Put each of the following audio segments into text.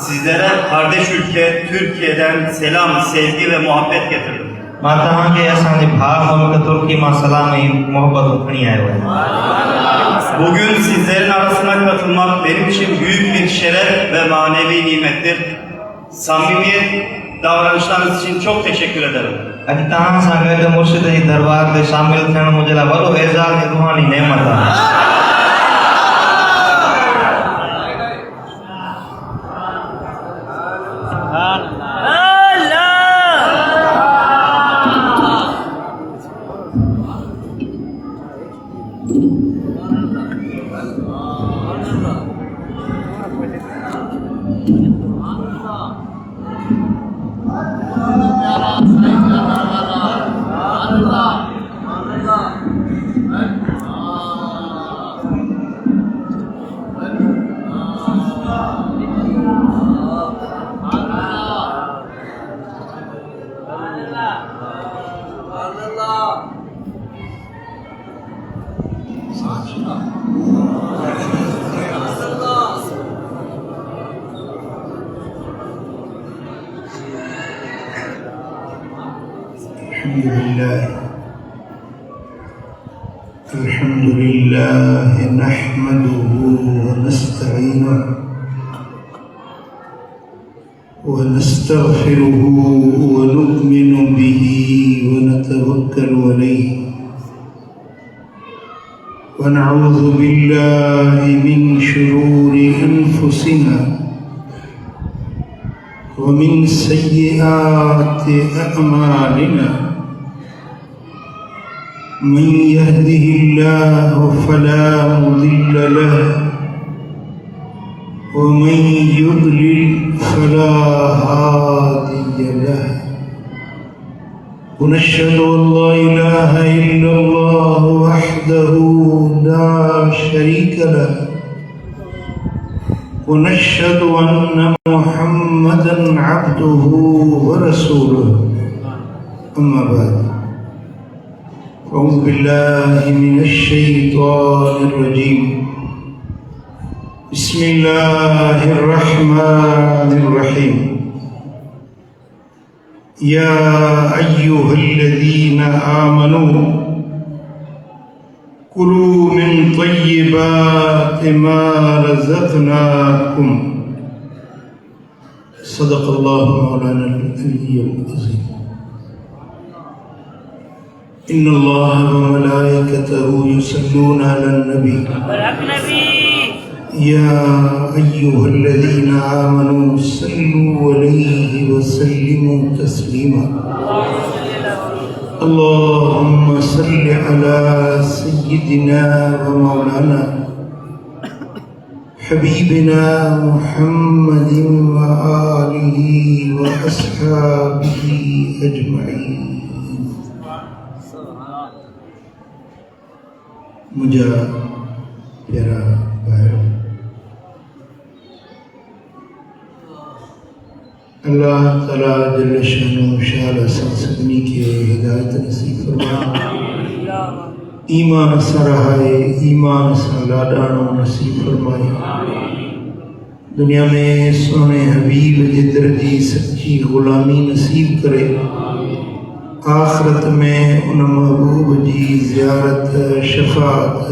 Sizlere kardeş ülke Türkiye'den selam, sevgi ve muhabbet getirdim. माता के असांजे भाउ मुल्क तुर्की मां सलामी मोहब्बत खणी आयो है। Bugün sizlerin arasına katılmak benim için büyük bir şeref ve manevi nimettir. Samimi davranışlarınız için çok teşekkür ederim. अॼु तव्हां सां गॾु मुर्शिद जी दरबार ते शामिल थियण मुंहिंजे लाइ वॾो एज़ाज़ ऐं रूहानी नेमत आहे। الحمد لله نحمده ونستعينه ونستغفره ونؤمن به ونتوكل عليه ونعوذ بالله من شرور أنفسنا ومن سيئات أعمالنا من يهده الله فلا مضل له ومن يضلل فلا هادي له ونشهد أن لا إله إلا الله وحده لا شريك له ونشهد أن محمدا عبده ورسوله أما بعد أعوذ بالله من الشيطان الرجيم بسم الله الرحمن الرحيم يا أيها الذين آمنوا كلوا من طيبات ما رزقناكم صدق الله مولانا العلي العظيم إن الله وملائكته يصلون على النبي يا أيها الذين آمنوا صلوا عليه وسلموا تسليما اللهم صل على سيدنا ومولانا حبيبنا محمد وآله وأصحابه أجمعين मुझा प्यारा भाई अल्लाह ताला जल्ल शानो शाल सदनी के हिदायत नसीब फरमाए ईमान सा रहाए ईमान सा लाडानो नसीब फरमाए दुनिया में सोने हबीब जे दर जी सच्ची गुलामी नसीब करे आखिरत में उन महबूब जी ज़ियारत शफ़ाअत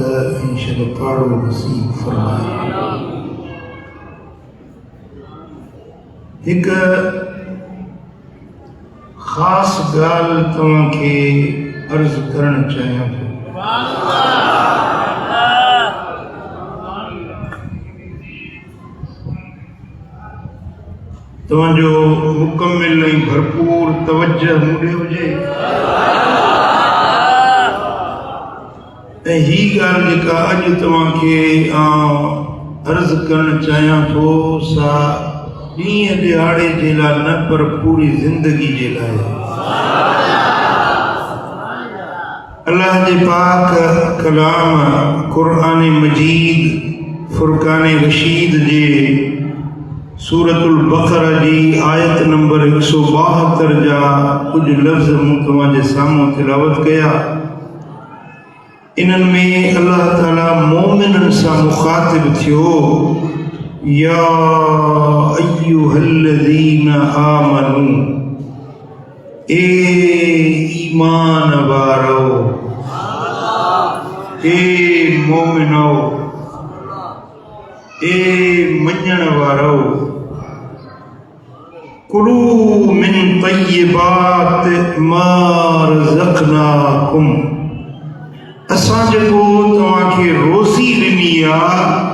शफ़ाअत नसीब फरमाए। एक ख़ास गाल तव्हांखे अर्ज़ करण चाहियां थो। तव्हांजो मुकम्मिल ऐं भरपूर तवज्जो मूंॾे हुजे ऐं ही ॻाल्हि जेका अॼु तव्हांखे अर्ज़ करणु चाहियां थो सा ॾींहं ॾिहाड़े जे लाइ न पर पूरी ज़िंदगी जे लाइ। अल्लाह जे पाक कलाम क़ुरान मजीद फुरकान रशीद जे सूरतुल बक़रा जी आयत नंबर 172 जा कुछ लफ्ज़ मूं तव्हांजे साम्हूं तिलावत कया। इन्हनि में अल्लाह ताला मोमिननि सां मुखातिब थियो या अय्युहल्लज़ीना आमनू, ए ईमान वारो, ए मोमिनो, ए मञण वारो, कुलू मिन तय्यिबात मा रज़क़नाकुम, असां जेको तव्हांखे रोज़ी ॾिनी आहे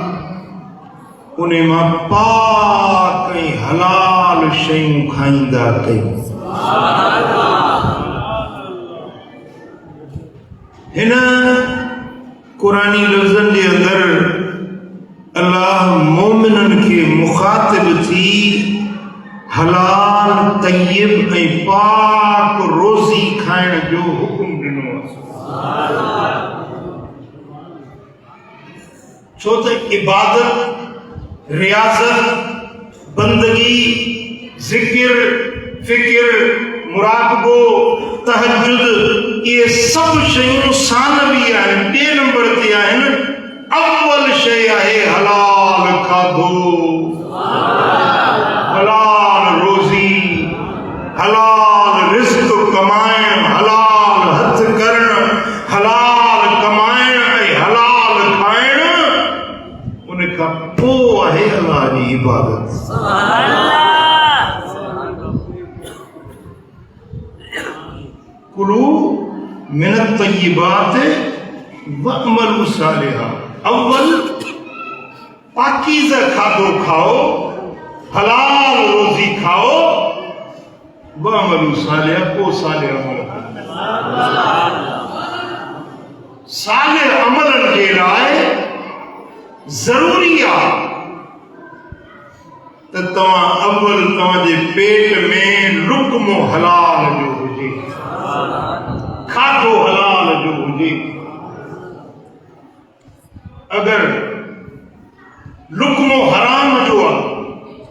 उन मां पाक ऐं हलाल शयूं खाईंदा कयो। हिन क़ुरानी लफ़्ज़नि जे अंदरि अल्लाह मोमिननि खे मुखातिब थी हलाल तय्यब ऐं पाक रोज़ी खाइण जो हुकुम ॾिनो आहे। छो त इबादत, रियाज़त, बंदगी, ज़िक्र, फ़िक्र, मुराक़बो, तहज्जुद, ये सब शयूं सानवी आहिनि, ॿिए नंबर ते आहिनि। अव्वल शइ आहे हलाल खाधो, हलाल रोज़ी, हलाल रिज़्क़ कमाइण, हलाल हथ करण, हलाल कमाइण ऐं हलाल खाइण। उन खां पोइ आहे अल्लाह जी इबादत। कुलू मिन तय्यिबात वअमलू सालिहा, अव्वल पाकीज़ा खाधो खाओ, हलाल रोज़ी खाओ, वअमलू सालिहा, पोइ सालिह अमल कयो। सालिह अमलनि जे लाइ ज़रूरी आहे त तव्हां अव्वल तव्हांजे पेट में लुक़्मो हलाल जो हुजे, खाधो हलाल जो हुजे। अगरि लुक़्मो हराम जो आहे,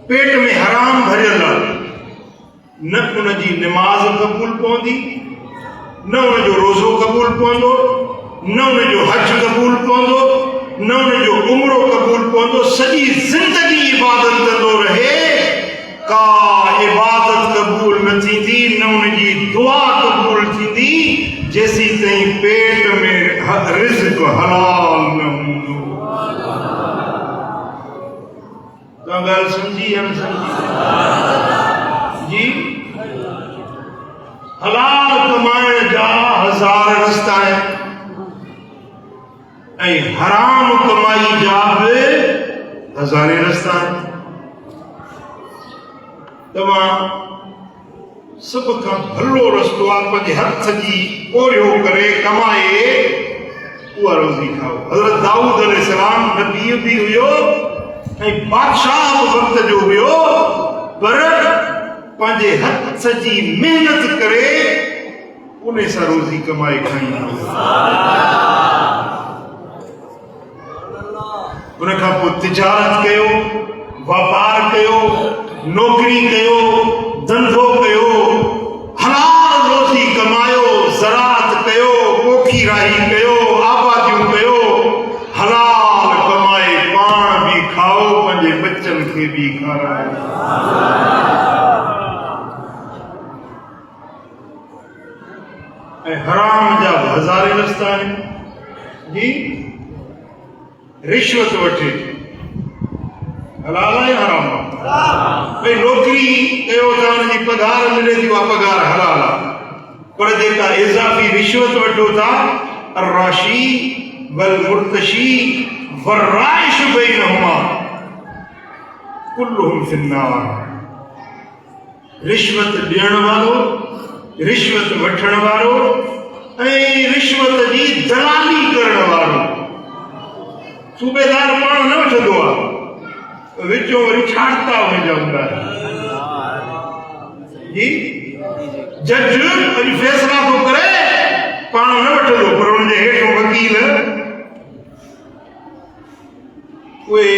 पेट में हराम भरियल आहे, न उन जी निमाज़ क़बूल पवंदी, न उन जो रोज़ो क़बूल पवंदो, न उन जो हज क़बूल पवंदो, न उन जो उम्रो क़बूल पवंदो। सॼी ज़िंदगी इबादत कंदो रहे, का इबादत क़बूल न थींदी, न उन जी दुआ क़बूल थींदी जेसीं ताईं पेट में रिज़्क़ हलाल न हूंदो। तव्हां ॻाल्हि सम्झी या न सम्झी? जी, हलाल कमाइण जा हज़ार रस्ता आहिनि ऐं हराम कमाई जा बि हज़ारे रस्ता आहिनि। तव्हां सभ खां भलो रस्तो आहे पंहिंजे हथ जी ओरियो करे कमाए उहा रोज़ी खाओ। हज़रत दाऊद अलैहिस्सलाम नबी बि हुयो ऐं बादशाह वक़्त जो हुयो, पर पंहिंजे हथ जी महिनत करे उन सां रोज़ी कमाए खाईंदा हुआ। उन खां पोइ तिजारत कयो, वापार कयो, नौकरी कयो, धंधो कयो, हलाल रोज़ी कमायो, ज़राअत कयो, पोखी राही कयो, आबादियूं कयो, हलाल कमाए पाण बि खाओ, पंहिंजे बच्चनि खे बि खारायो। ऐं हराम जा हज़ारे रस्ता आहिनि। जी, रिश्वत वठे हलाल आहे या हराम आहे? भई नौकरी कयो त हुनजी पघार मिले थी, उहा पघार हलाल आहे, पर जेका इज़ाफ़ी रिश्वत वठो था, अर्राशी वल मुर्तशी वर्राइश बैनहुमा कुल्लुहुम फिन्नार। रिश्वत ॾियण वारो, रिश्वत वठण वारो ऐं रिश्वत जी दलाली करण वारो। सूबेदार पाण न वठंदो आहे, विचों वरी छाड़ता वञा हूंदा आहिनि। जी, जज वरी फ़ैसिला थो करे, पाण न वठंदो, पर हुनजे हेठों वकील उहे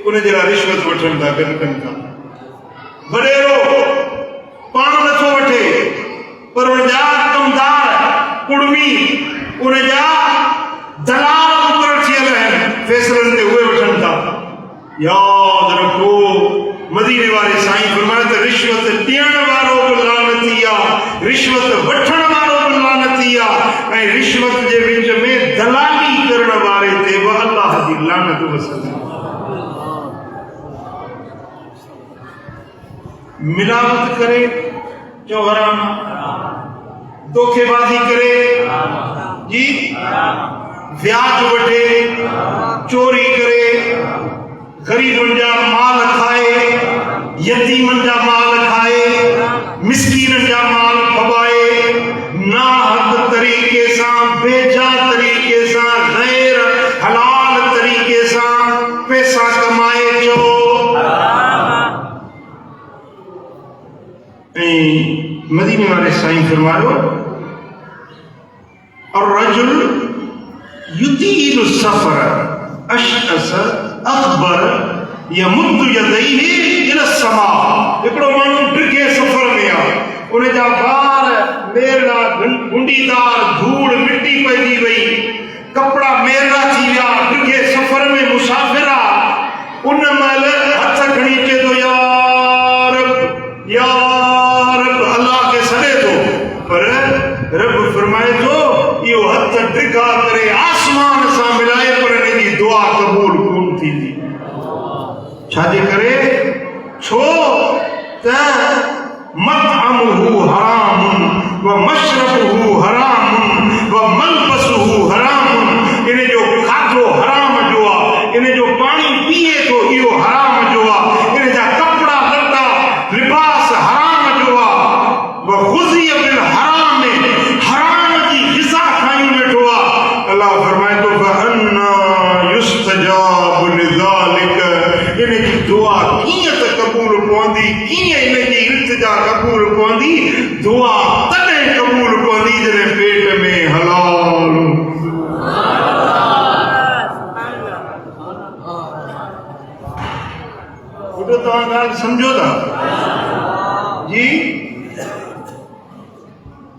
उन जे लाइ रिश्वत वठनि था, गॾु कनि था। वॾेरो पाण नथो वठे, पर उनजा कमदार कुड़मी, उनजा दलाल मुक़रर थियल आहिनि, फ़ैसिलनि ते उहे वठनि था। यादि रखो, मदीने वारे रिश्वत वठण वारो बि लानती आहे ऐं रिश्वत जे विच में दलाली करण वारे ते बि अल्लाह जी लानत वसंदी। मिलावट करे जो हराम, धोखेबाजी करे जी, व्याज वठे, चोरी करे, गरीबन जा माल खाए, यतीमन जा माल खाए, मिस्कीनन जा माल खवाए, नाहक तरीके सां, बेजा तरीके सां, गैर हलाल तरीके सां पैसा कमाए जो। मदीने वाले साईं फरमायो, और रजुल युतील सफर अशअस अकबर यमुद्दु यदैहि इला समा। हिकिड़ो माण्हू डिघे सफ़र में आहे, उन जा वार मेरड़ा गुंडीदार, धूड़ मिट्टी पइजी वई, कपड़ा मेरड़ा थी विया, डिघे सफ़र में मुसाफ़िर आहे। उन महिल हथ खणी चए थो यार यार, अल्लाह खे सॾे थो, पर रब फरमाए थो इहो हथ डिघा करे आसमान सां मिलाए, पर इन जी दुआ क़बूल कोन थींदी। छाजे करे? छो त मतअमुहु हरामुन व मशरबुहु हरामुन व मलबसुहु हरामुन। इन जो खाधो हराम जो आहे, इन जो पाणी पीए थो इहो हराम जो आहे, इन जा कपड़ा लटा लिबास हराम जो आहे। व खुज़िय बिल हराम, हराम जी ग़िज़ा खाई वेठो आहे। अल्लाह फरमाए थो फअन्ना युस्तजाबु लिज़ालिक। इन जी दुआ कीअं त क़बूल पवंदी, कीअं इन जी इल्तिजा क़बूल पवंदी? दुआ तॾहिं क़बूल पवंदी जॾहिं पेट में हलाल। पुटु तव्हां ॻाल्हि सम्झो था जी?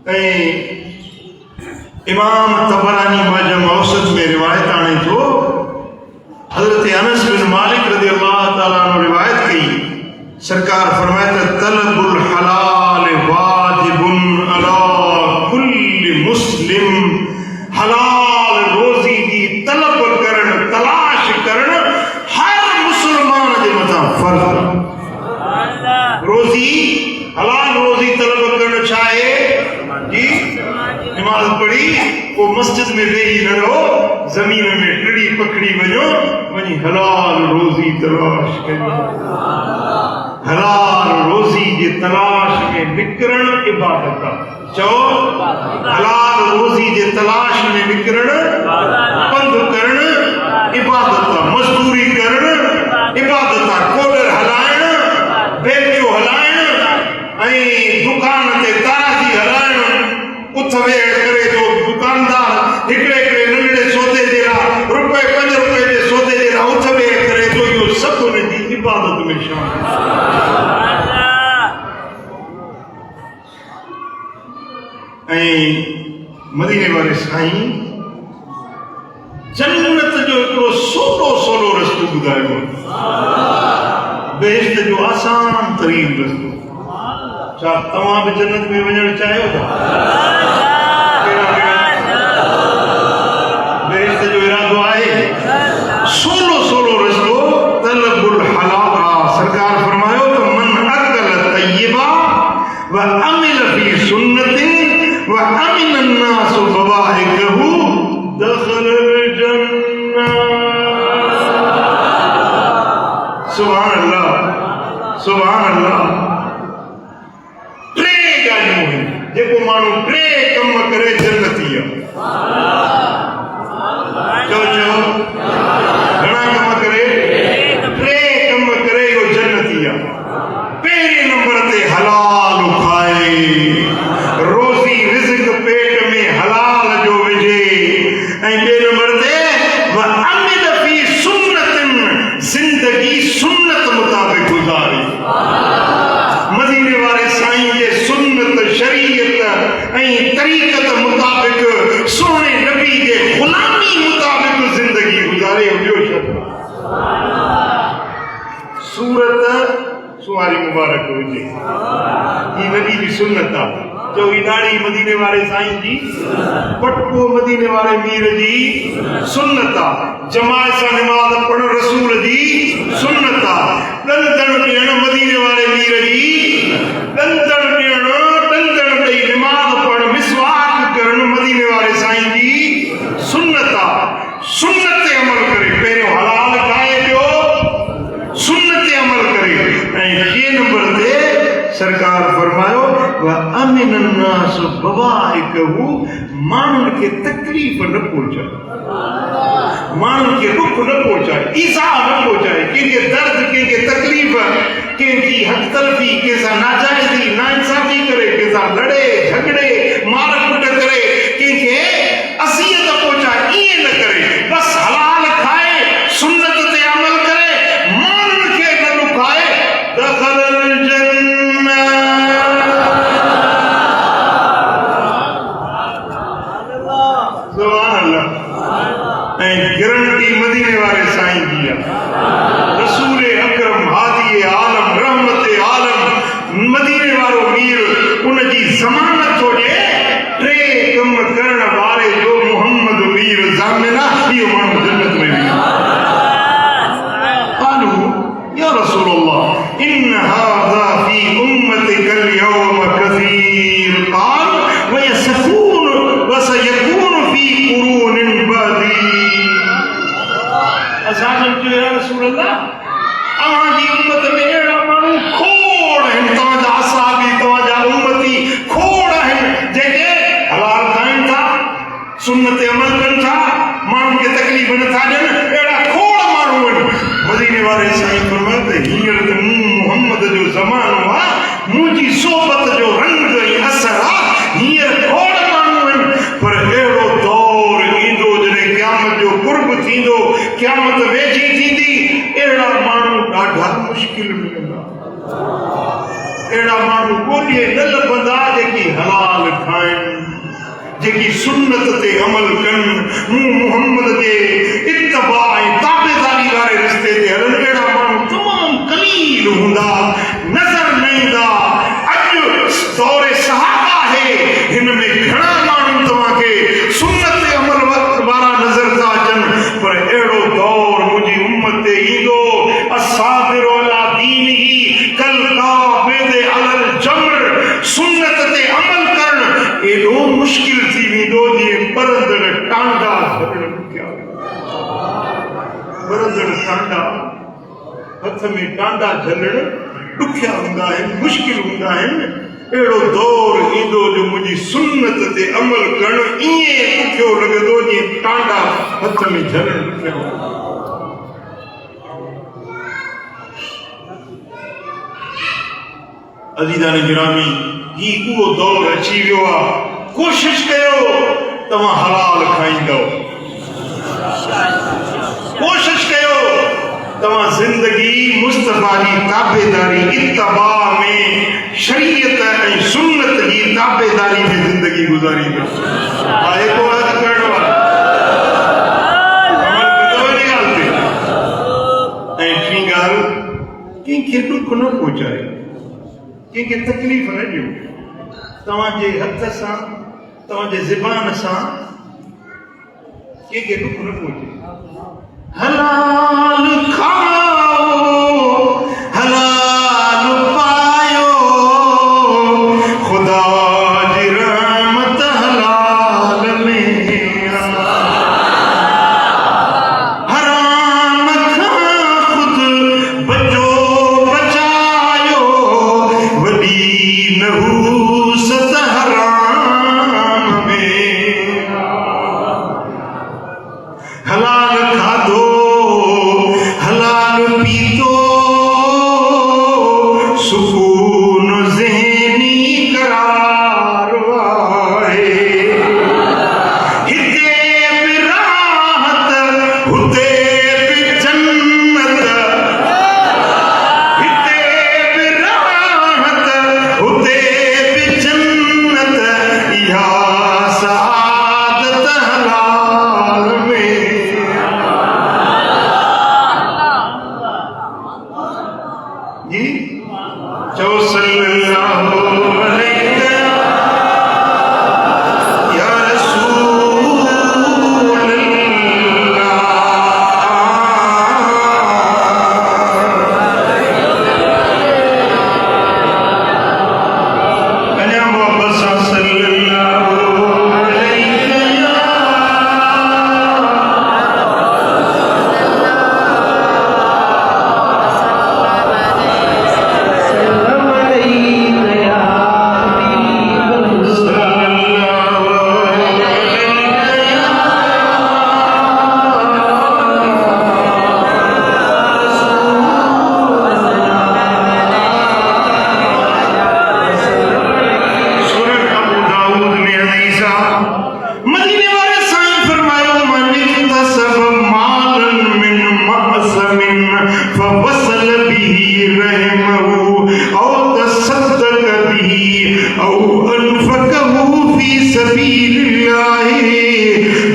ऐं इमाम तबरानी मुअज्जम औसत में रिवायत आणे थो, हज़रत अनस बिन मालिक रज़ियल्लाहु ताला अन्हु रिवायत कई, सरकार फरमाए त तलबुल हलाल वाजिबुन अला कुल्लि मुस्लिम। हलाल रोज़ी जी तलब करण, तलाश करण हर मुसलमान जे मथां फर्ज़। रोज़ी, हलाल रोज़ी तलब करण छा आहे जी? नमाज़ पढ़ी को मस्जिद में वेही न रहो, ज़मीन में टिड़ी पकड़ी वञो, वञी हलाल रोज़ी तलाश कयो। हलाल रोज़ी जे तलाश में निकिरण इबादत आहे। चओ, हलाल रोज़ी जे तलाश में निकिरण, पंध करण इबादत आहे, मज़दूरी करण इबादत आहे। कोडर हलाइण, बेलियो हलाइण ऐं दुकान ते ताराजी हलाइण, उथ वेह करे तो दुकानदार हिकिड़े हिकिड़े नंढड़े सौदे जे लाइ रुपए 5 रुपए जे सौदे जे लाइ उथ वेह करे तो, इहो सभु उन जी इबादत में शामिल आहे। ऐं मदीने वारे साईं जन्नत जो हिकिड़ो सोलो सोलो रस्तो ॿुधायो, बेहिश्त जो आसान तरीन रस्तो। छा तव्हां बि जन्नत में वञणु चाहियो था? बेहिश्त जो इरादो आहे? सोलो सोलो रस्तो तलबुल हलाल। सरकार फरमायो त मन अकल तय्यबा व अमिल फी सुन्नतिन व अमिन अन्नास बवाइकहु दखलल जन्नह। सुभान अल्लाह, सुभान अल्लाह। जेको माण्हू टे कम करे जन्नती आहे। चओ चओ, घणा कम करे? टे कम करे, इहो जन्नती आहे। पहिरें नंबर ते हलाल खाए, रोज़ी रिज़्क पेट में हलाल जो विझे, ऐं ॿिए नंबर ते व अमिल फी सुन्नतिन, ज़िंदगी सुन्नत मुताबिक़ गुज़ारे। मदीने वारे साईं जे सुन्नत शरीयत ऐं तरीक़त मुताबिक़, सोने नबी जे ग़ुलामी मुताबिक़ ज़िंदगी गुज़ारे। ॿियो शब्द सूरत सुवारी मुबारक हुजे, ही नबी जी सुन्नत आहे। जो ही दाढ़ी मदीने वाले साईं जी पटको मदीने वाले मीर जी सुन्नता जमात सां नमाज पढ़ रसूल जी सुन्नता दंदन ॾियण मदीने वाले मीर जी दंदन ॾियण दंदन ॾेई नमाज पढ़ मिसवाक करण मदीने वाले साईं जी सुन्नता सुन्नत ते अमल करे पहिरियों हलाल खाए पियो सुन्नत ते अमल करे ऐं 6 नंबर ते सरकार फरमायो व अमिन अन्नास बवाइकहु माण्हुनि खे तकलीफ़ न पहुचाए माण्हुनि खे दुख न पहुचाए ईज़ा न पहुचाए कंहिंखे दर्द कंहिंखे तकलीफ़ कंहिंजी हक़ तलफ़ी कंहिंसां नाजाइज़ी नाइंसाफ़ी करे कंहिंसां लड़े झगड़े मार कुट करे कंहिंखे असियत पहुचाए ईअं न करे बसि हलाल खाए सुन्नत ते अमल करे माण्हुनि खे न ॾुखाए दख़लल जन्नह सुभान अल्लाह ऐं गारंटी मदीने वाले साईं जी आहे रसूल अकरम हादी आलम रहमत आलम मदीने वारो मीर उन जी ज़मानत हुजे 3 कम करण वारे जो मोहम्मद मीर ज़ामिना इहो माण्हू जन्नत में वेंदो क़ालू या रसूल अल्लाह इन हाज़ा फी उम्मतिका اليوم कसीर क़ाल वयसकून वसयकून फी कुरून बादी असां जो या रसूल अल्लाह अवांजी उम्मत में अहिड़ा माण्हू खोड़ आहिनि तव्हांजा असहाबी तव्हांजा उम्मती खोड़ आहिनि जेके हलाल खाइनि था सुन्नत ते अमल कनि था माण्हुनि खे तकलीफ़ नथा ॾियनि अहिड़ा खोड़ माण्हू आहिनि मदीने वारे साईं फरमायो त हींअर त मोहम्मद जो ज़मानो आहे मुंहिंजी सोबत जो रंग ऐं असर आहे हींअर खोड़ माण्हू आहिनि पर अहिड़ो दौर ईंदो जॾहिं क़यामत जो कुर्ब थींदो क़यामत वेझी थींदी अहिड़ा माण्हू ॾाढा मुश्किल मिलंदा अहिड़ा माण्हू ॻोल्हे न लभंदा जेकी हलाल खाइनि जेकी सुन्नत ते अमल कनि मूं मोहम्मद जे इत्तबा ऐं ताबेदारी वारे रस्ते ते हलनि अहिड़ा माण्हू तमामु कलील हूंदा नज़र न ईंदा अॼु दौरे सहाबा आहे हिन में घणा माण्हू तव्हांखे सुन्नत ते अमल वारा नज़र था अचनि पर अहिड़ो दौर मुंहिंजी उम्मत ते ईंदो असाबिरु अला दीनिही कल काबिद अलल जमर सुन्नत ते अमल करणु एॾो मुश्किल थी वेंदो जीअं परंदड़ टांडा झलण ॾुखिया परंदड़ टांडा हथ में टांडा झलण ॾुखिया हूंदा आहिनि मुश्किल हूंदा आहिनि अहिड़ो दौर ईंदो जो मुंहिंजी सुन्नत ते अमल करणु ईअं ॾुखियो लॻंदो जीअं टांडा हथ में झलण ॾुखिया हूंदा अज़ीज़ान गिरामी ही उहो दौर अची वियो आहे कोशिश कयो तव्हां हलाल खाईंदव कोशिश कयो तव्हां ज़िंदगी मुस्तफ़ा जी ताबेदारी इत्तबा में शरीयत ऐं सुन्नत जी ताबेदारी में ज़िंदगी गुज़ारींदव आहे को हद करण वारो अमल कंदव इन ॻाल्हि ते ऐं टी ॻाल्हि कंहिंखे ॾुख न पहुचाए कंहिंखे तकलीफ़ न ॾियो तव्हांजे हथ सां तव्हांजे ज़बान सां कंहिंखे ॾुख न पहुचे हलाल खाओ हलाल पायो खुदा जी रहमत हलाल में हराम खां खुद बचो बचायो वॾी नहूसत हराम में हलाल खाधो हलाल पीतो सुकून ज़हनी करार आहे हिते बि राहत हुते बि जन्नत हिते बि राहत हुते बि जन्नत इहा सआदत हलाल में जी चओ सल्लल्लाहु अलैहि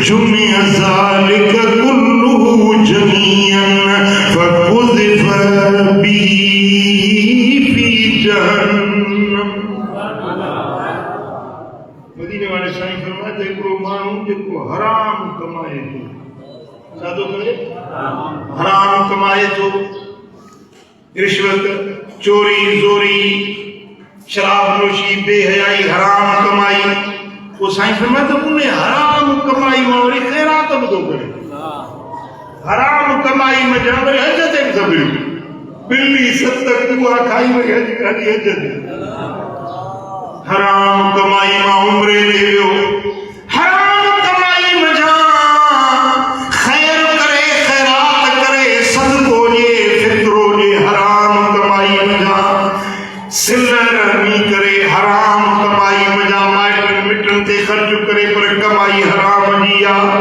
जुमिअ ज़ालिक कुल्लुहु जमीअन फकुज़िफ़ बिही फी जहन्नम। मदीने वाले साईं फरमाए त हिकिड़ो माण्हू जेको हराम कमाए थो, छा थो करे? हराम कमाए थो, रिश्वत, चोरी, ज़ोरी, शराब नोशी, बेहयाई, हराम कमाई, वो साईं फरमाए त उन्हें हराम कमाई मां वरी ख़ैरात बि थो करे। हराम कमाई में जा वरी हज ते बि सभु बिल्ली सत कुआ खाई वरी हज ते। हराम कमाई मां उम्रे ते वियो, हराम कमाई में जा खैर करे, खैरात करे, सदको ॾे, फितरो ॾे, हराम कमाई में जा सिल रहमी करे, हराम कमाई में जा माइटनि मिटनि ते ख़र्च करे, पर कमाई हराम जी आहे।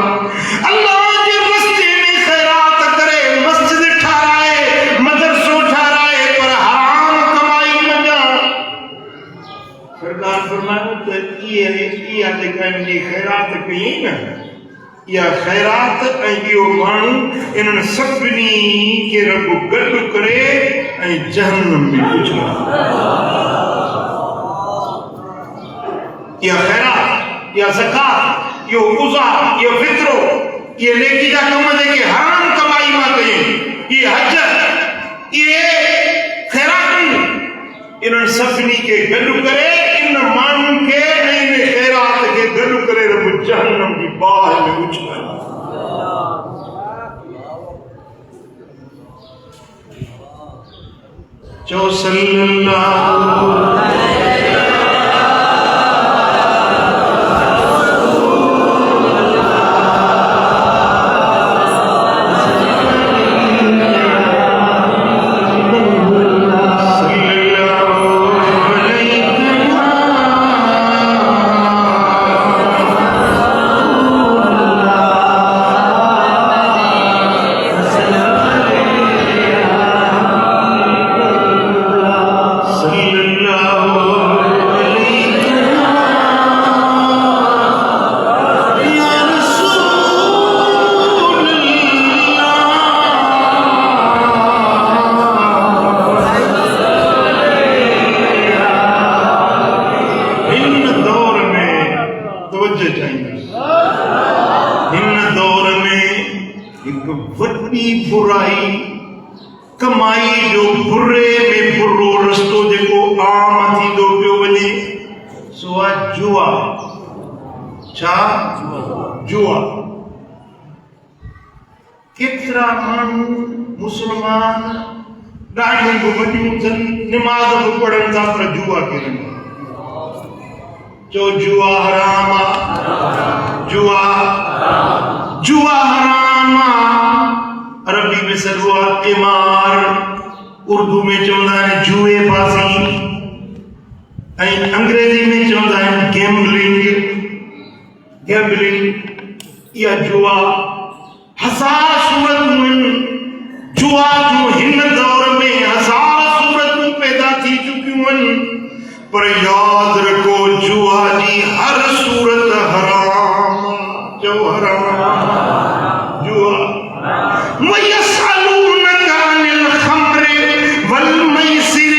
अल्लाह जे रस्ते में खैरात करे, मस्जिद ठाराए, मदरसो ठाराए, पर हराम कमाई में जा। सरकार फरमायो त इहा जेका इनजी खैरात कई न, इहा खैरात ऐं इहो माण्हू इन्हनि सभिनी खे रब गॾु करे ऐं जहन्नम में विझो। इहा खैरात, इहा ज़कात, इहो गुज़ा, इहो फितरो, इहे नेकी जा कम जेके हराम कमाई मां कयूं, इहे हज, इहे खैरातूं, इन्हनि सभिनी खे गॾु करे इन माण्हुनि खे ऐं इन खैरात खे गॾु करे रब जहन्नम जी बाहि में उछाले। चओ सल्लल्लाहु बुराई कमाई जो बुरे में बुरो रस्तो जेको आम थींदो पियो वञे सो आहे जुआ। छा? जुआ। केतिरा माण्हू मुस्लमान ॾाढियूं बि वॾियूं अथनि, निमाज़ बि पढ़नि था, पर जुआ खेॾनि था। चओ जुआ हराम आहे, जुआ जुआ हराम आहे। अरबी में सॾो आहे क़िमार, उर्दू में चवंदा आहिनि जुए बाज़ी, ऐं अंग्रेज़ी में चवंदा आहिनि गैम्बलिंग। गैम्बलिंग इहा जुआ हज़ार सूरतूं आहिनि। जुआ जूं हिन दौर में हज़ार सूरतूं पैदा थी चुकियूं आहिनि, पर यादि रखो जुआ जी हर सूरत हराम। चओ हराम। जुआ وَيَسْأَلُونَكَ عَنِ الْخَمْرِ وَالْمَيْسِرِ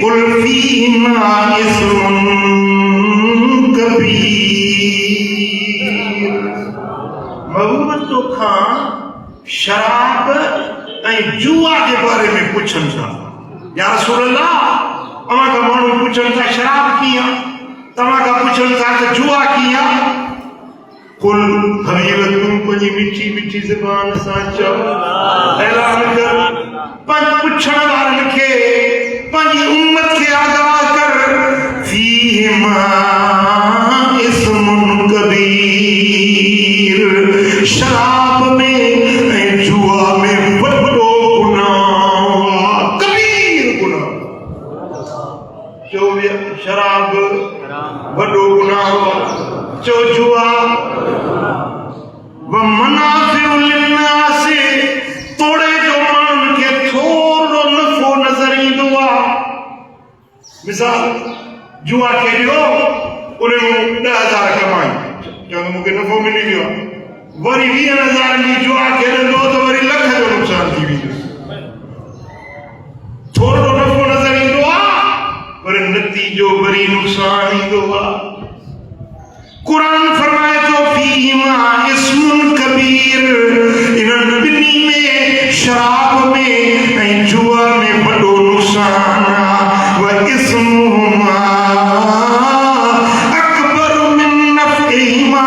قُلْ فِيهِمَا إِثْمٌ كَبِيرٌ। महबूबतो खां शराब ऐं जुआ जे बारे में पुछनि था। या रसूल अल्लाह, तव्हां खां माण्हू पुछनि था शराब कीअं, तव्हां खां पुछनि था त जुआ कीअं। कुल हबीब तूं पंहिंजी मिठी मिठी ज़बान सां चओ, ऐलान कर, पंहिंजे पुछण वारनि खे, पंहिंजी उम्मत खे आगाह कर, फीहिमा इस्मुन कबीर। शराब में ऐं जुआ में वॾो गुनाह, कबीर गुनाह। चओ शराब वॾो गुनाह, चओ जुआ वमनाफिउ लिन्नास, तोड़े जो माण्हुनि खे थोरो नफ़ो नज़र ईंदो आहे। मिसाल जुआ खेॾियो, उन में 10,000 कमाई, चवंदो मूंखे नफ़ो मिली वियो आहे, वरी 20,000 जी जुआ खेॾंदो त वरी लख जो नुक़सान थी वेंदो। थोरो नफ़ो नज़र ईंदो आहे पर नतीजो वरी नुक़सान ईंदो आहे। कुरान फरमाए थो फीहिमा इस्मुन कबीर, इन्हनि ॿिन्ही में शराब में ऐं जुआ में वॾो नुक़सान आहे। व इस्मुहुमा अकबर मिन नफ़इहिमा,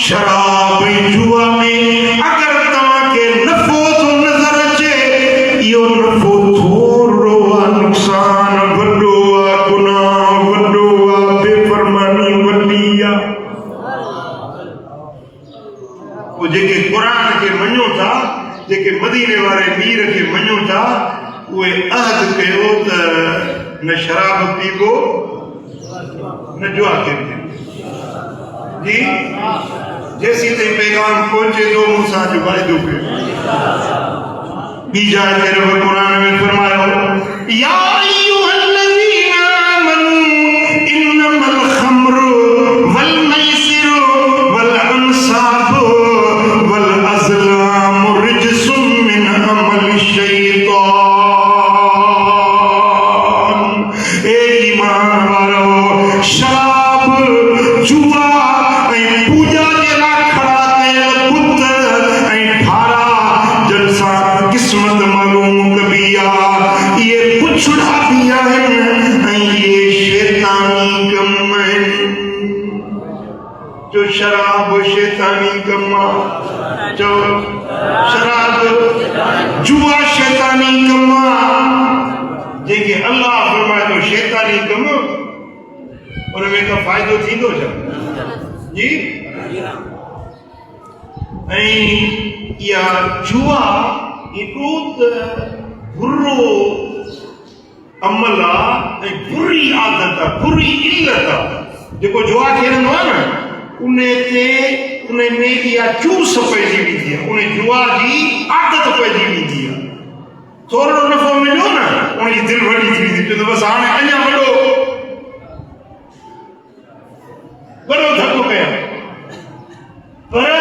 शराब ऐं जुआ में अगर तव्हांखे नफ़ो थो नज़र अचे, इहो नफ़ो थोरो आहे, नुक़सान वॾो आहे, गुनाह वॾो आहे, बेफ़रमानी वॾी आहे। पोइ जेके क़ुर खे मञो था, जेके मदीने वारे मीर खे मञो था, उहे अहद कयो त न शराब पीबो न जुआ खेॾिबो। जी जेसीं ताईं पैगाम पहुचे थो मूंसां जो वाइदो कयो। ॿी जाइ ते रब क़ुर में फरमायो या अय्युहल्लज़ीना आमनू इन्नमल ख़म्रु वल मैसिरु वल अंसाबु वल अज़लामु रिज्सुम मिन अमलि शैतान। ए ईमान वारो, शराब, जुआ ऐं पूजा जे लाइ खड़ा कयल बुत ऐं ठारा जन सां क़िस्मत मालूम कबी आहे, इहे पुछड़ा बि आहिनि ऐं इहे शैतानी कम आहिनि। जो शराब शैतानी कम आहे, जो शराब जुआ शैतानी कम आहे। जेके अल्लाह फरमाए थो शैतानी कम, उन में का फ़ाइदो थींदो छा? जी ऐं इहा जुआ एॾो त बुरो अमल आहे ऐं बुरी आदत आहे, बुरी इल्लत आहे। जेको जुआ खेॾंदो आहे न, उन में इहा चूस पइजी वेंदी आहे, उन जुआ जी आदत पइजी वेंदी आहे। थोरो नफ़ो मिलियो न, उनजी दिलि वॾी थी वेंदी, त बसि हाणे अञा वॾो धको कयां। पर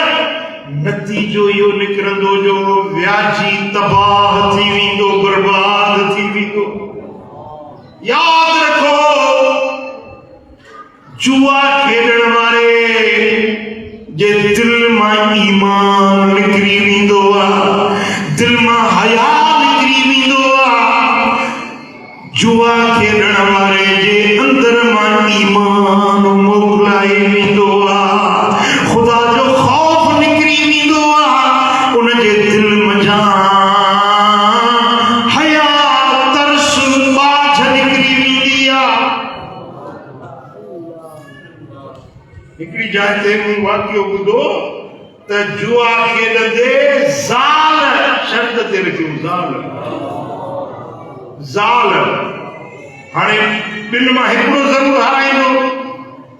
नतीजो इहो निकिरंदो जो व्याजी तबाह थी वेंदो, बर्बाद थी वेंदो। यादि रखो, जुआ खेॾण वारे जे दिलि मां ईमान निकिरी वेंदो आहे, दिलि मां हया निकिरी वेंदो आहे। जुआ खेॾण वारे जे अंदर मां ईमान मोकिलाए वेंदो आहे, ख़ुदा जो ख़ौफ़ निकिरी वेंदो आहे, उनजे दिलि मंझां हया, तरस, बाझ निकिरी वेंदी आहे। हिकिड़ी जाइ ते मूं वाक़ियो ॿुधो त जुआ खेॾंदे ज़ाल शर्त ते रखियूं, ज़ाल हाणे ॿिनि मां हिकिड़ो ज़रूरु हाराईंदो।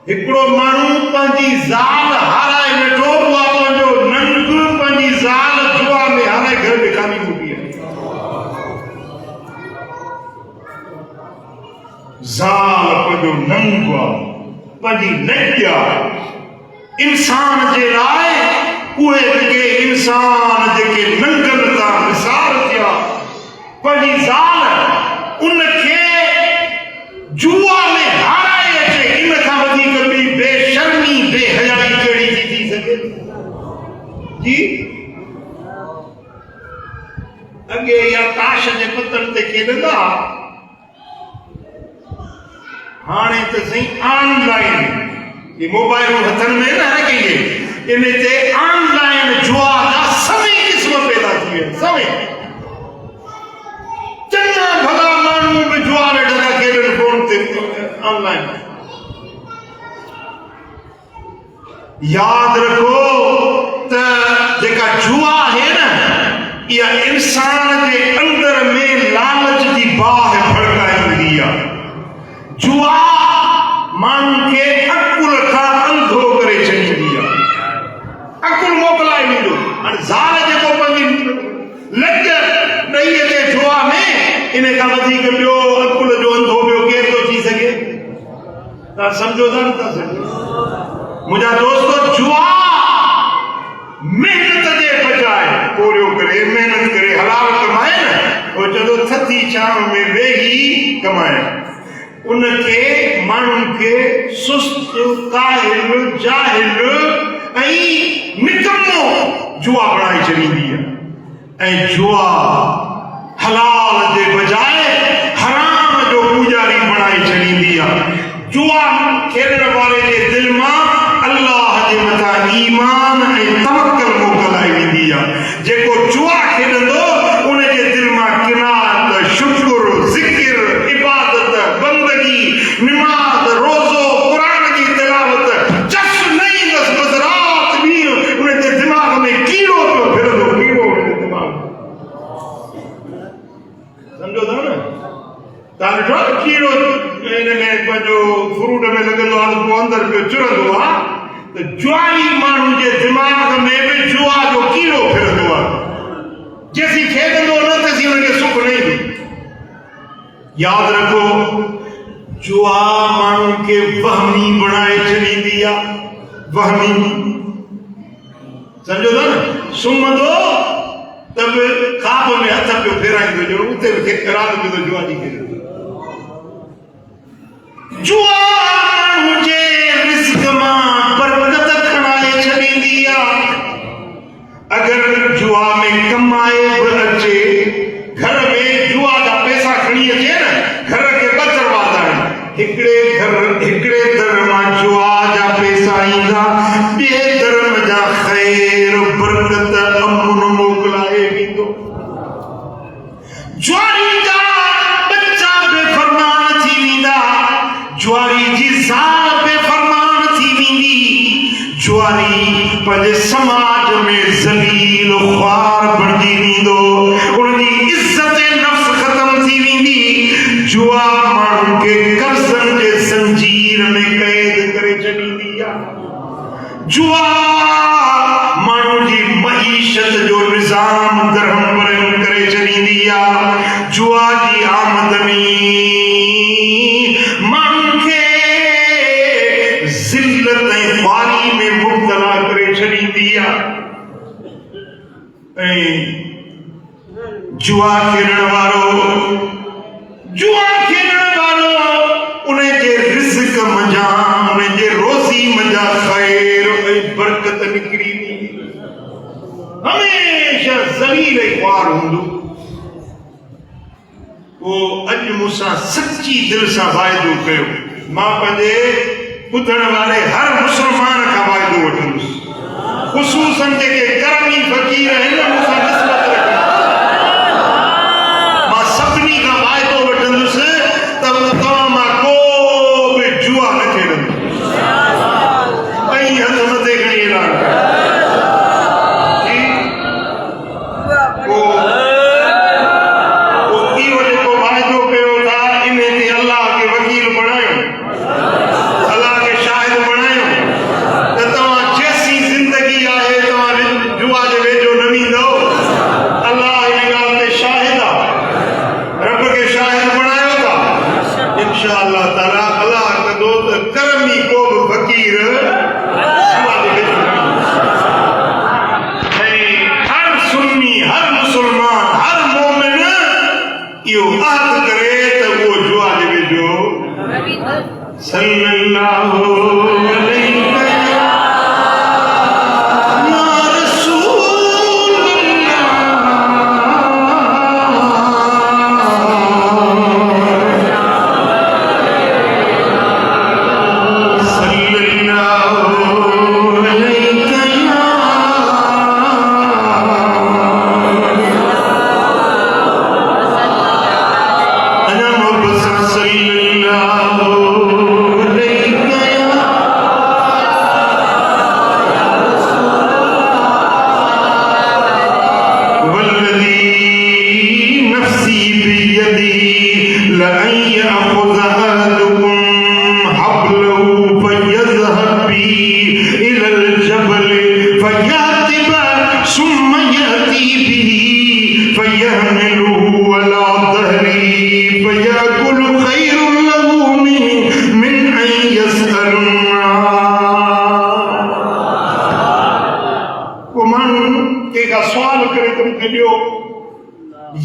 हिकिड़ो माण्हू पंहिंजी ज़ाल हाराए वेठो, उहा पंहिंजो नंग पंहिंजी ज़ाल जुआ में हाराए घर में खाली मोटी आहे। ज़ाल पंहिंजो नंग आहे, पंहिंजी नंग आहे। इंसान जे लाइ उहे जेके इंसान जेके नंगनि तां निसार थिया, पंहिंजी ज़ाल उनखे जुआ में हाराए अचे, इन खां वधीक ॿी बेशर्मी बेहयाई कहिड़ी थी सघे? जी अॻे या ताश जे पतनि ते खेॾंदा, हाणे त सही ऑनलाइन ये मोबाइल हथनि में न रखिजे, इन ते ऑनलाइन जुआ जा सभई क़िस्म पैदा थी विया। सभई चङा भला माण्हू बि जुआ वेठा था खेॾनि फोन ते ऑनलाइन। यादि रखो त जेका जुआ आहे न, इहा इंसान जे अंदर में लालच जी बाहि भड़काईंदी आहे। जुआ माण्हुनि खे अकुल खां अंधो करे छॾींदी आहे, अकुल मोकिलाए वेंदो। हाणे ज़ाल जेको पंहिंजी लॻ ॾेई अचे जुआ में, इन खां वधीक ॿियो अकुल जो अंधो ॿियो केरु थो थी सघे? तव्हां सम्झो था न था सम्झो? मुंहिंजा दोस्तो, जुआ मेहनत जे बजाए कोरियो करे, मेहनत करे, हलाल कमाए न, वो जदो थधी छांव में वेही कमाए, उनके माण्हुनि खे सुस्त, काहिल, जाहिल ऐं निकम्मो जुआ बणाए छॾींदी आहे। ऐं जुआ हलाल जे बजाए हराम जो पूजारी बणाए छॾींदी आहे। जुआ खेॾण वारे जे दिल मां अल्लाह जे मथां ईमान ऐं तवक्कल मोकिलाए वेंदी आहे। जेको जुआ खेॾंदो उन जे दिल मां किनात, शुक्र, ज़िक्र, इबादत, बंदगी, निमाज़, रोज़ो, क़ुरान जी तिलावत चस न ईंदसि, बसि राति ॾींहुं उन जे दिमाग़ में कीड़ो पियो फिरंदो, कीड़ो उन जे दिमाग़ में। सम्झो था न? तव्हां ॾिठो आहे न कीड़ो इन में पंहिंजो फ्रूट में लॻंदो आहे त पोइ अंदरि पियो चुरंदो आहे, त जुआरी माण्हू जे दिमाग़ में बि जुआ जो कीड़ो फिरंदो आहे। जेसीं खेॾंदो न तेसीं हुनखे सुख न ईंदो। यादि रखो, जुआ माण्हुनि खे वहमी बणाए छॾींदी आहे। वहमी सम्झो था न? सुम्हंदो त बि ख़्वाब में हथ पियो फेराईंदो, जो उते बि राति जो त जुआ जी खेॾंदो। जुआ माण्हू जे रिज़्क़ मां बरकत खणाए छॾींदी आहे। अगरि जुआ में कमाए बि अचे, घर में जुआ जा पैसा खणी अचे न, घर खे ॿ दरवाज़ा आहिनि। हिकिड़े दर मां जुआ जा पैसा ईंदा, ॿिए दर जा ख़ैर, बरकत, अमन मोकिलाए वेंदो। जुआरी जा बच्चा बेफ़रमान थी वेंदा, जुआरी जी ज़ाल बेफ़रमान थी वेंदी। जुआरी पंहिंजे समाज में ज़लील ख़्वार बणिजी वेंदो, उनजी इज़्ज़त नफ़्स ख़तम थी वेंदी। जुआ माण्हुनि खे कर्ज़नि जे ज़ंजीर में क़ैद करे छॾींदी आहे। जुआ माण्हू जी मईशत जो निज़ाम दरहम बरहम करे छॾींदी आहे। जुआ जी आमदनी माण्हुनि खे ज़िल्लत ऐं ख़्वारी में मुब्तला करे छॾींदी आहे। ऐं जुआ खेॾण वारो उन जे रिज़्क़ मंझां, उन जे रोज़ी मंझां ख़ैर ऐं बरकत निकिरी वेंदी। हमेशह ज़लील ऐं ख़्वार हूंदो। वो अॼु मूंसां सची दिलि सां वाइदो कयो। मां पंहिंजे ॿुधण वारे हर मुस्लमान खां वाइदो वठंदुसि, ख़ुसूसन जेके करमी फ़क़ीर आहिनि मूंसां निस्बत रखनि। मां सभिनी खां वाइदो वठंदुसि त तव्हां मां को बि जुआ न खेॾंदो। ऐं हथ मथे खणी ऐलान कयो।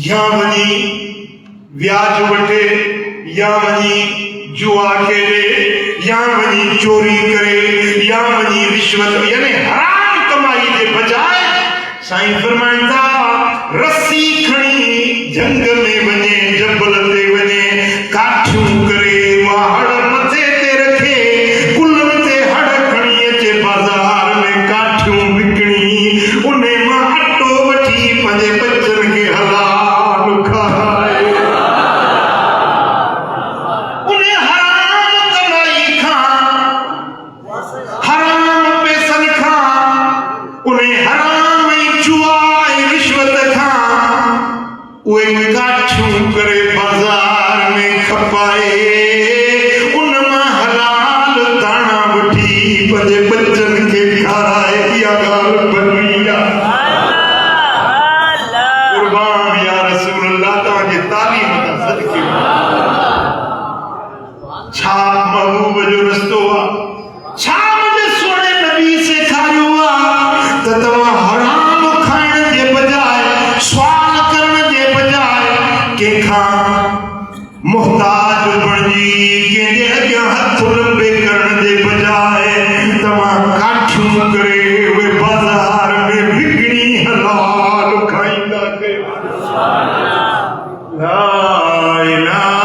या वञी व्याज वठे, या वञी जुआ खेॾे, या वञी चोरी करे, या वञी रिश्वत, यानी हराम कमाई जे बजाय साईं फरमाइनि था रस्सी खणी जंग में वञे, जबल ते वञे, काठियूं करे हड़ मथे ते रखे, कुलनि ते हड़ खणी अचे बाज़ार में काठियूं विकणी, उन मां अटो वठी पंहिंजे बचनि खे हलाल खाराए। उन हराम कमाई खां, हराम पैसनि खां, उन हराम जुआ रिश्वत खां उहे काठियूं करे बाज़ार में खपाए, उन मां हलाल दाणा वठी पंहिंजे बचनि खे खाराए। इहा ॻाल्हि बनी आहे। कुर्बान या रसूल अल्लाह, तव्हांजे तालीम तां सदके छा महबूब जो रस्तो आहे, छा मुंहिंजे सोणे नबी सेखारियो आहे त तव्हां हराम सवाल करण जे बजाय कंहिंखां मुहताज बणजी, कंहिंजे अॻियां हथ लंबे करण जे बजाय तव्हां काठियूं करे उहे बाज़ार में विकणी हलाल खाईंदा कयो। ला इलाहा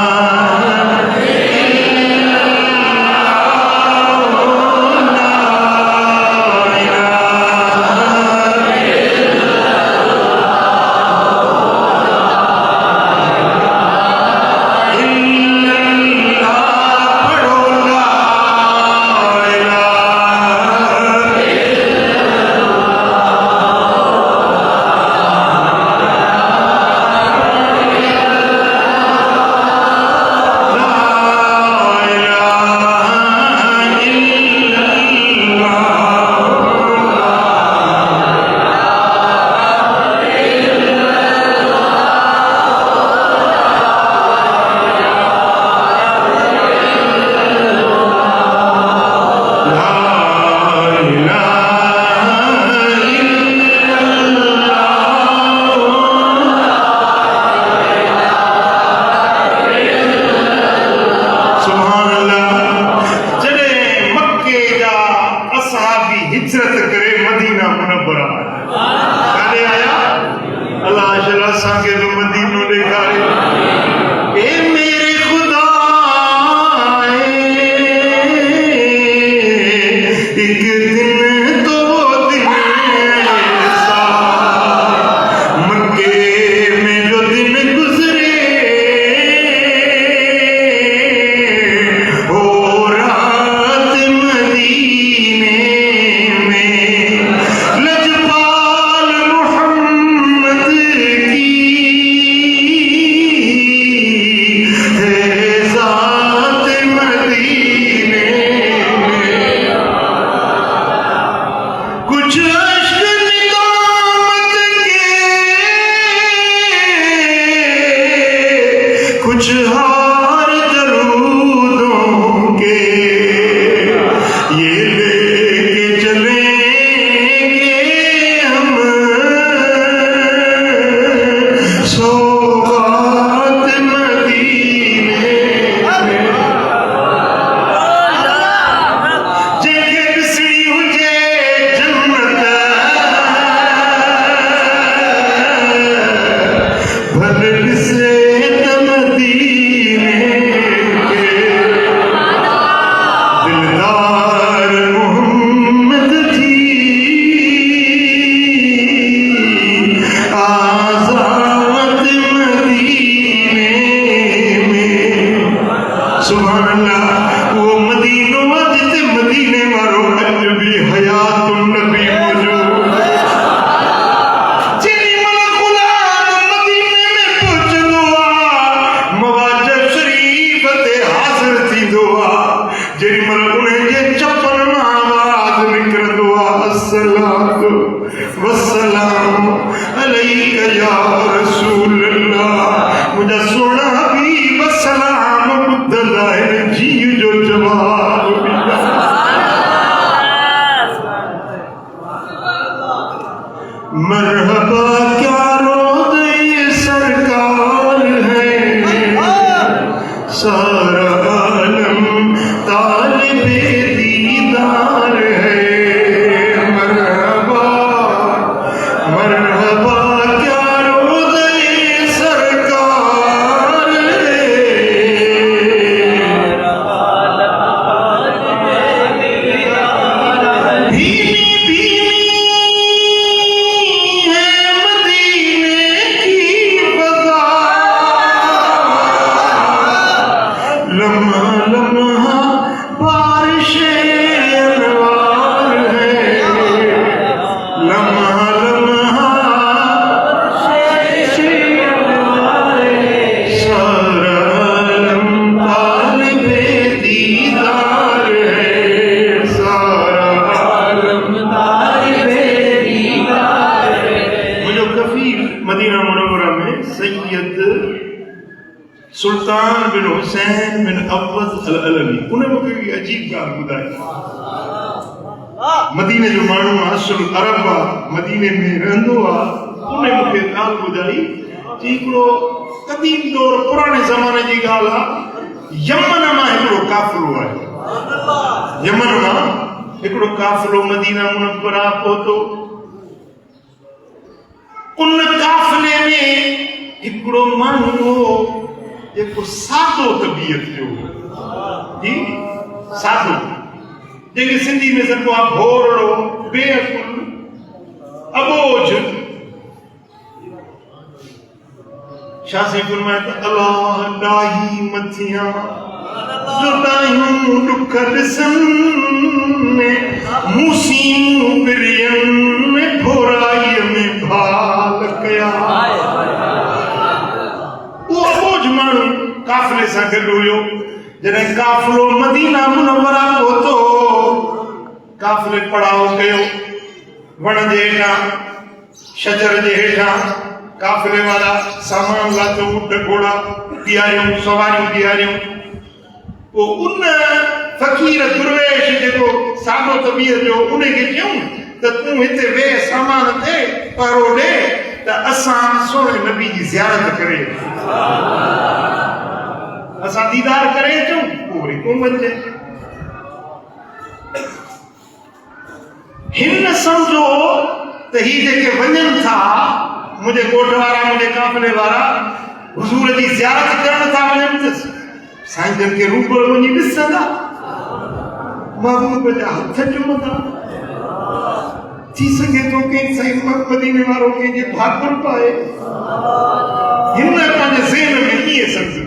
मुझा सोना भी बसलाम बुद्ध लाए जी सारा आलम तालिबे दीदार है। मरहबा मरहबा क्या रोज़े सरकार है। भीनी भीनी है मदीने की फ़ज़ा, लम्हा लम्हा बारिशे अनवार है। लम्हा लम्हा सारा आलम तालिबे दीदार है। सारा मुझे कफील मदीना मुनव्वरा में सैयद सुल्तान बिन हुसैन बिन अव्वद अल-अलवी उन्हें मूंखे हिकु अजीब ॻाल्हि ॿुधाई। मदीने जो माण्हू असुल अरब आहे, मदीने में रहंदो आहे। उन्हें मूंखे ॻाल्हि ॿुधाई कि हिकिड़ो क़दीम दौर पुराणे ज़माने जी ॻाल्हि आहे। यमन मां हिकिड़ो काफ़िलो आहे, यमन मां हिकिड़ो काफ़िलो मदीना मुनव्वरा पहुतो। उन काफ़िले में हिकिड़ो माण्हू हो जेको सादो तबीयत जो जी सादो, जंहिंखे सिंधी में चइबो आहे भोरड़ो, बेअकुल, अबोझ। छा से फरमाए त अलाह ॾाही मथियां जो ॾाहियूं ॾुख ॾिसनि, मूसीयूं बिरियनि भोराईअ में भाल कया। वो अबोझ माण्हू काफ़िले सां गॾु हुयो। जॾहिं काफ़िलो मदीना मुनव्वरा पहुतो, काफ़िले पड़ाव कयो वण जे हेठां, शजर जे हेठां। काफ़िले वारा सामान लाथो, ऊंट घोड़ा बीहारियूं, सवारियूं बीहारियूं। पोइ उन फ़क़ीर दुर्वेश जेको सादो तबीयत जो, उन खे चयूं त तूं हिते वेह, सामान ते पहरो ॾे त असां सोणे नबी जी ज़ियारत करे असां दीदार करे अचूं, पोइ वरी तूं वञे। हिन सम्झो त ही जेके वञनि था, मुंहिंजे ॻोठ वारा, मुंहिंजे काफ़िले वारा हुज़ूर जी ज़ियारत करण था वञनि त साईं जन खे रूबरू वञी ॾिसंदा, महबूब जा हथ चुमंदा। थी सघे थो कंहिं साईं मदीने वारो कंहिंखे भाकुर पाए। हिन पंहिंजे ज़हन में ईअं सम्झो।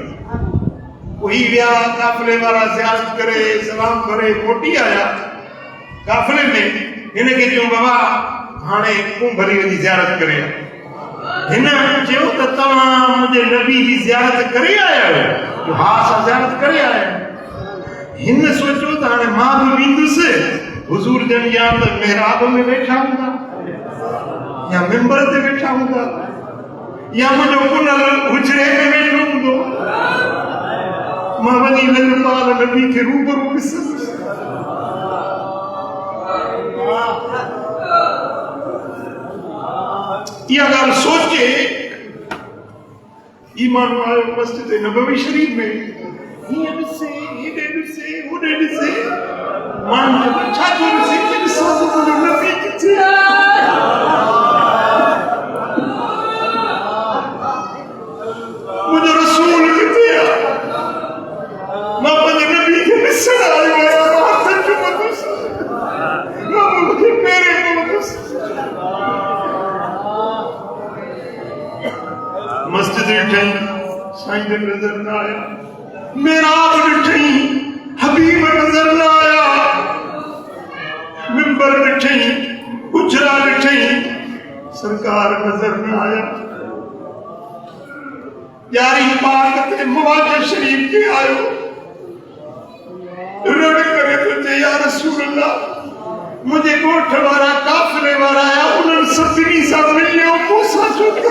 पोइ विया काफ़िले वारा, ज़ियारत करे सलाम करे मोटी आया काफ़िले में। हिन खे चयूं बाबा हाणे तूं भली वञी ज़ियारत करे आ। हिन चयो त तव्हां मुंहिंजे नबी जी ज़ियारत करे आया आहियो? हा, असां ज़ियारत करे आया आहियूं। हिन सोचियो त हाणे मां बि वेंदुसि, हुज़ूर जन या त मेहराब में वेठा हूंदा, या मिंबर ते वेठा हूंदा, या मुंहिंजो कुनल हुजरे में वेठो हूंदो। मां वञी लजपाल नबी खे रूबरू ॾिसंदुसि। इहा ॻाल्हि सोचे ई माण्हू आयो मस्जिद नबवी शरीफ़ में। हीअं ॾिसे, हेॾे ॾिसे, होॾे ॾिसे, माण्हू छा थो ॾिसे? ॾिसां थो मुंहिंजो नबी किथे आहे, मुंहिंजो रसूल किथे आहे। मां पंहिंजे नबी खे ॾिसण आयो आहियां, मां हथ चुमंदुसि, मां हुनखे पेरे पवंदुसि। मस्जिद ॾिठई, साईं जन नज़र न आया। मेहराब ॾिठई, हबीब नज़र न आया। मिंबर ॾिठई, हुजरा ॾिठई, सरकार नज़र न आया। यारी पाक ते मुवाज़ शरीफ के आयो, रड़ करे तो चए या रसूल अल्लाह, मुझे ॻोठ वारा काफ़िले वारा आया, उन्हनि सभिनी सां मिलियो, मूंसां छो था?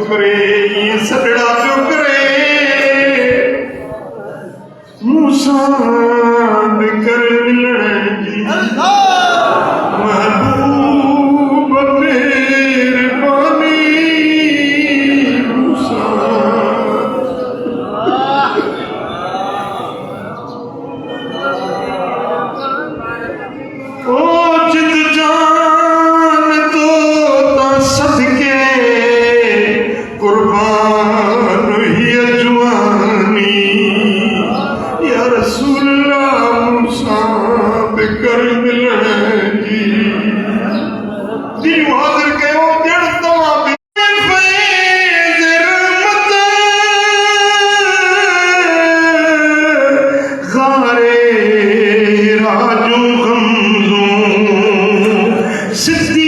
करे ये सदड़ा पियो करे मूसा कर मिलण जी महबूब मेहरबानी मूसा ओ जिद जान तो ता सदके कुर्बान ही अजवानी या रसूल अल्लाह मूसा बिकर मिलण जी दिल हाज़िर कयो दिल तवा फैज़ रहमत गारे राजू सिद्धि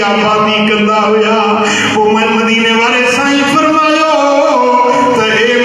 आबादी कंदा हुआ वो मैं मदीने वाले साईं फरमायो त हे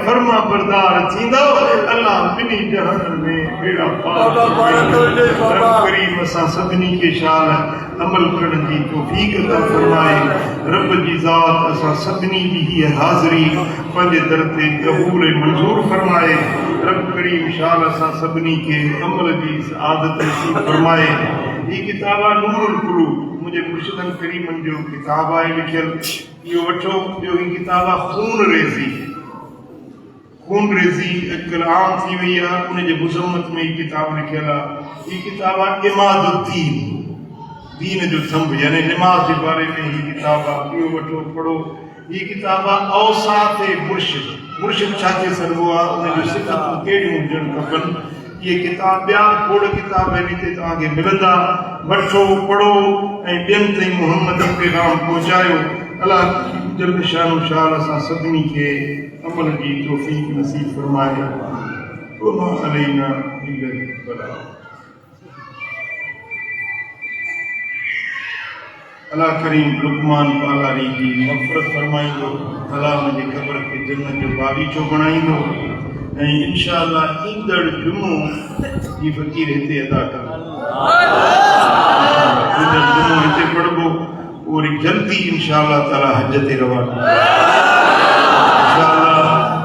फर्मा बरदार थींदो अल्लाह बिनी जहान में बेड़ा पार रब करीम असां सभिनी के शान अमल करण जी तौफीक अता फरमाए। रब जी ज़ात असां सभिनी जी हीअ हाज़िरी पंहिंजे दर ते क़बूल ऐं मंज़ूर फरमाए। रब करीम शान असां सभिनी के अमल जी आदत नसीब फरमाए। ही किताब आहे नूरुल कुलूब, मुंहिंजे मुर्शिदन करीमन जो किताब आहे लिखियल। इहो वठो। ॿियो ही किताब आहे खून रेज़ी। खून रेज़ी अॼुकल्ह आम थी वई आहे, उनजे मुज़म्मत में ही किताब लिखियल आहे। ही किताब आहे इमादुद्दीन, दीन जो थंब यानी नमाज जे बारे में ही किताब आहे। इहो वठो पढ़ो। ही किताब आहे औसाफ़ मुर्शिद। मुर्शिद छा चई सघिबो आहे, उनजूं सिफ़तूं कहिड़ियूं हुजणु खपनि। ये किताब ॿिया खोड़ किताब आहिनि हिते तव्हांखे मिलंदा। वठो पढ़ो ऐं ॿियनि ताईं मुहम्मदी पैगाम पहुचायो। अल्लाह जल शानो शान असां सभिनी खे अमल जी तौफ़ीक नसीब फरमाए। वमा अलैना इल्लल बलाग। अल्लाह करीम लुकमान पालारी जी मग़फ़िरत फरमाईंदो। अल्लाह मुंहिंजे क़ब्र खे जन्नत जो बागीचो बणाईंदो ऐं इंशाअल्लाह ईंदड़ जुमो जी फ़क़ीर हिते अदा कंदो। ईंदड़ जुमो हिते पढ़बो, वरी जल्दी इंशाअल्लाह ताला हज ते रवाना। इंशाअल्लाह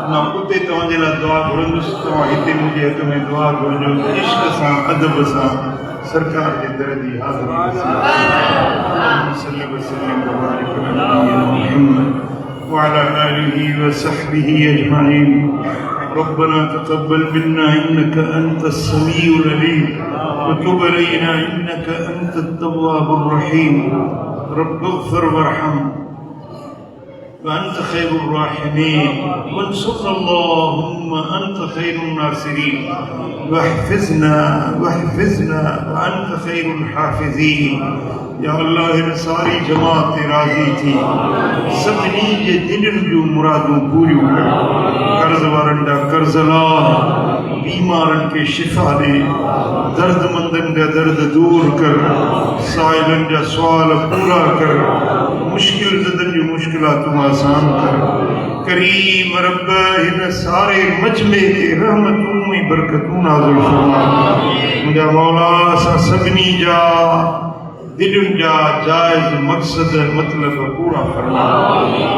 मां उते तव्हांजे लाइ दुआ घुरंदुसि, तव्हां हिते मुंहिंजे हक़ में दुआ घुरजो। इश्क सां अदब सां सरकार के दर दी हाज़िरी सल्लल्लाहु अलैहि व अला आलिहि व सहबिहि अजमाइन। रब्बना तक़ब्बल मिन्ना इन्नका अंतस समीउल अलीम व तुब अलैना इन्नका अंतत तव्वाबुर रहीम। रब्बिग़फिर वरहम व अंत खैरुर राहिमीन वंसुरना अल्लाहुम्मा अंत खैरुन नासिरीन वहफ़िज़ना व अंत खैरुल हाफ़िज़ीन। या अल्लाह इन सारी जमात ते राज़ी थी, सभिनी जे दिलनि जूं मुरादूं पूरियूं कर। कर्ज़ वारनि जा कर्ज़ लाह, बीमारनि खे शिफ़ा ॾे, दर्दमंदनि जा दर्द दूर कर, साइलनि जा सुवाल पूरा कर, मुश्किल ज़दनि जूं मुश्किलातूं आसान कर। करीम रब हिन सारे मजमे ते रहमतूं ऐं बरकतूं नाज़िल फरमा। मुंहिंजा मौला असां सभिनी जा दिलुनि जा जाइज़ मक़सद मतलब पूरा फरमा।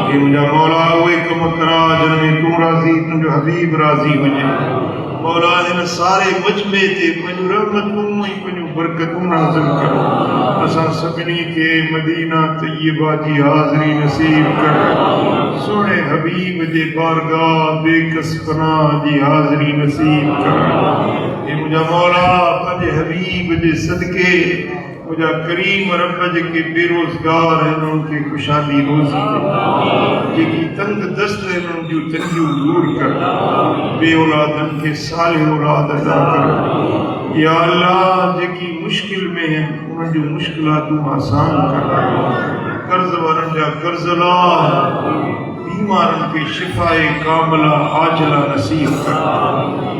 हे मुंहिंजा मौला उहे कम करा जिन में तूं राज़ी, तुंहिंजो हबीब राज़ी हुजे। मौला हिन सारे मजमे ते पंहिंजूं रहमतूं ऐं पंहिंजूं बरकतूं नाज़िल कर। असां सभिनी खे मदीना तय्यबा जी हाज़िरी नसीब कर। सोने हबीब जे बारगाह बेकस पनाह जी हाज़िरी नसीब कर। हे मुंहिंजा मौला पंहिंजे हबीब जे सदके मुझा करीम रब जेके बेरोज़गार आहिनि उन्हनि खे ख़ुशहाली रोज़ी ॾे। जेकी तंग दस्त आहिनि उन्हनि जूं तंगियूं दूर कर। बे औलादनि खे सालिह औलाद अता कर। या अल्लाह जेकी मुश्किल में आहिनि उन्हनि जूं मुश्किलातूं आसान कर। कर्ज़ वारनि जा कर्ज़ लाह, बीमारनि खे शिफ़ाए कामिला आजिला नसीब कर।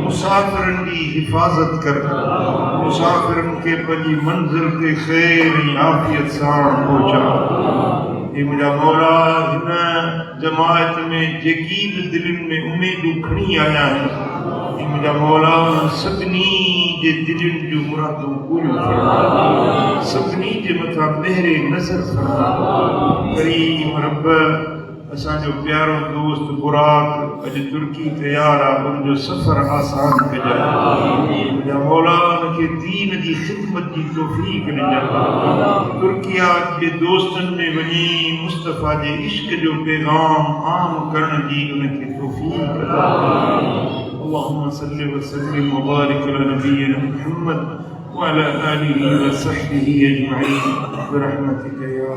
मुसाफ़िरनि जी हिफ़ाज़त कर। मुसाफ़िरनि खे पंहिंजी मंज़िल ते ख़ैर ऐं आफ़ियत सां पहुचा। हे मुंहिंजा मौला हिन जमायत में जेकी बि दिलनि में उमेदूं खणी आया आहिनि, हे मुंहिंजा मौला सभिनी जे दिलनि जूं मुरादूं पूरियूं फरमा। सभिनी जे मथां मेहरे नज़र फरमा। करीम रब असांजो प्यारो दोस्त बुराक अॼु तुर्की तयार आहे, उनजो सफ़र आसान कजाए। मुंहिंजा मौला उनखे दीन जी ख़िदमत जी तौफ़ीक़ ॾिजाए। तुर्किया जे दोस्तनि में वञी मुस्तफ़ा जे इश्क जो पैगाम आम करण जी उनखे तौफ़ीक़ अता फरमाए। अल्लाहुम्मा सल्लि व सल्लिम व बारिक अला नबिय्यिना मुहम्मद व अला आलिहि व सहबिहि अजमईन बिरहमतिका या